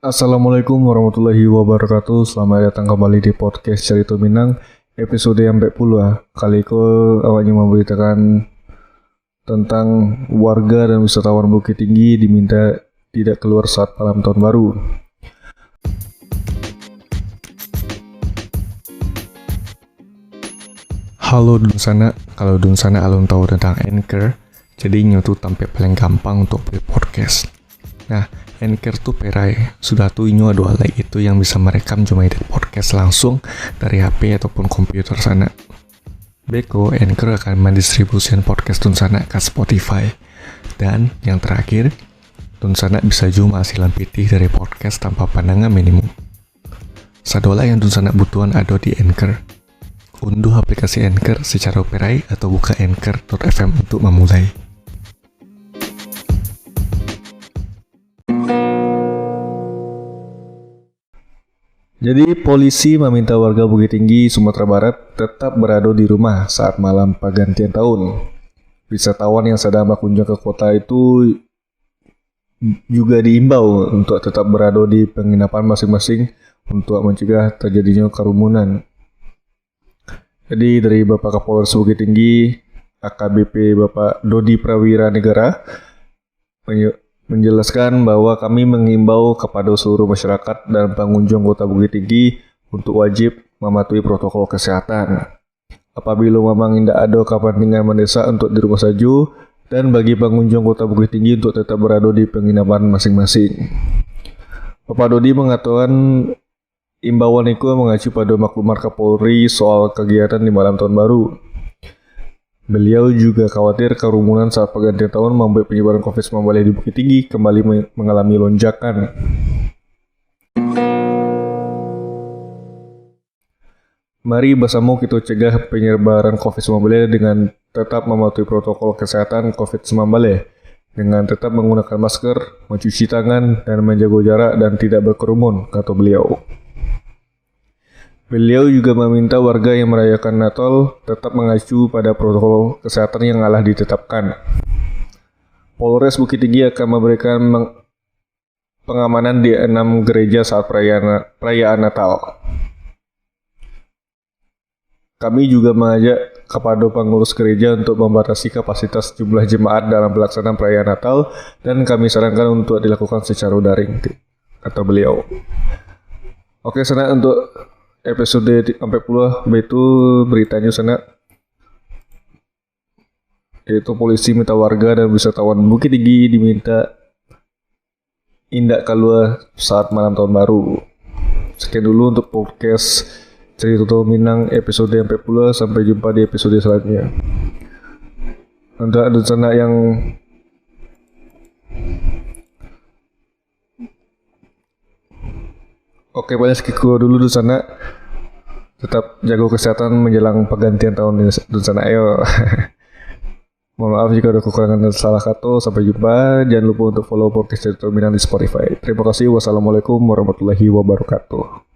Assalamualaikum warahmatullahi wabarakatuh. Selamat datang kembali di podcast Cerita Minang episode yang 40. Kali ini awaknya memberitakan tentang warga dan wisatawan Bukit Tinggi diminta tidak keluar saat malam tahun baru. Halo Dunsana, kalau Dunsana alun tahu tentang Anchor, jadi nyotu tampil paling gampang untuk buat podcast. Nah, Anchor tuh perai, sudah tuh inyo ada alat itu yang bisa merekam cuma edit podcast langsung dari HP ataupun komputer sana. Beko, Anchor akan mendistribusikan podcast Dunsana ke Spotify. Dan yang terakhir, Dunsana bisa juga hasilan pitih dari podcast tanpa pandangan minimum. Sadola yang Dunsana butuhan ada di Anchor. Unduh aplikasi Anchor secara perai atau buka anchor.fm untuk memulai. Jadi polisi meminta warga Bukit Tinggi, Sumatera Barat tetap berada di rumah saat malam pergantian tahun. Wisatawan yang sedang berkunjung ke kota itu juga diimbau untuk tetap berada di penginapan masing-masing untuk mencegah terjadinya kerumunan. Jadi dari Bapak Kapolres Bukit Tinggi, AKBP Bapak Dodi Prawira Negara menjelaskan bahwa kami mengimbau kepada seluruh masyarakat dan pengunjung Kota Bukit Tinggi untuk wajib mematuhi protokol kesehatan. Apabila memang tidak ada kepentingan mendesak untuk di rumah saja, dan bagi pengunjung Kota Bukit Tinggi untuk tetap berada di penginapan masing-masing. Bapak Dodi mengatakan imbauan itu mengacu pada maklumat Kapolri soal kegiatan di malam tahun baru. Beliau juga khawatir kerumunan saat pergantian tahun membuat penyebaran COVID-19 di Bukit Tinggi kembali mengalami lonjakan. Mari bersama kita cegah penyebaran COVID-19 dengan tetap mematuhi protokol kesehatan COVID-19 dengan tetap menggunakan masker, mencuci tangan, dan menjaga jarak dan tidak berkerumun, kata beliau. Beliau juga meminta warga yang merayakan Natal tetap mengacu pada protokol kesehatan yang telah ditetapkan. Polres Bukit Tinggi akan memberikan pengamanan di 6 gereja saat perayaan Natal. Kami juga mengajak kepada pengurus gereja untuk membatasi kapasitas jumlah jemaat dalam pelaksanaan perayaan Natal dan kami sarankan untuk dilakukan secara daring, kata beliau. Oke, sana untuk episode 40 itu beritanya sana, yaitu polisi minta warga dan wisatawan Bukit Tinggi diminta tidak keluar saat malam tahun baru. Sekian dulu untuk podcast Cerita Minang episode 40. Sampai jumpa di episode selanjutnya. Untuk ada sana yang oke, banyak sekiku dulu di sana. Tetap jaga kesehatan menjelang pergantian tahun di sana. Ayo. Mohon maaf jika ada kekurangan dan salah kata. Sampai jumpa. Jangan lupa untuk follow podcast Cerita Minang di Spotify. Terima kasih. Wassalamualaikum warahmatullahi wabarakatuh.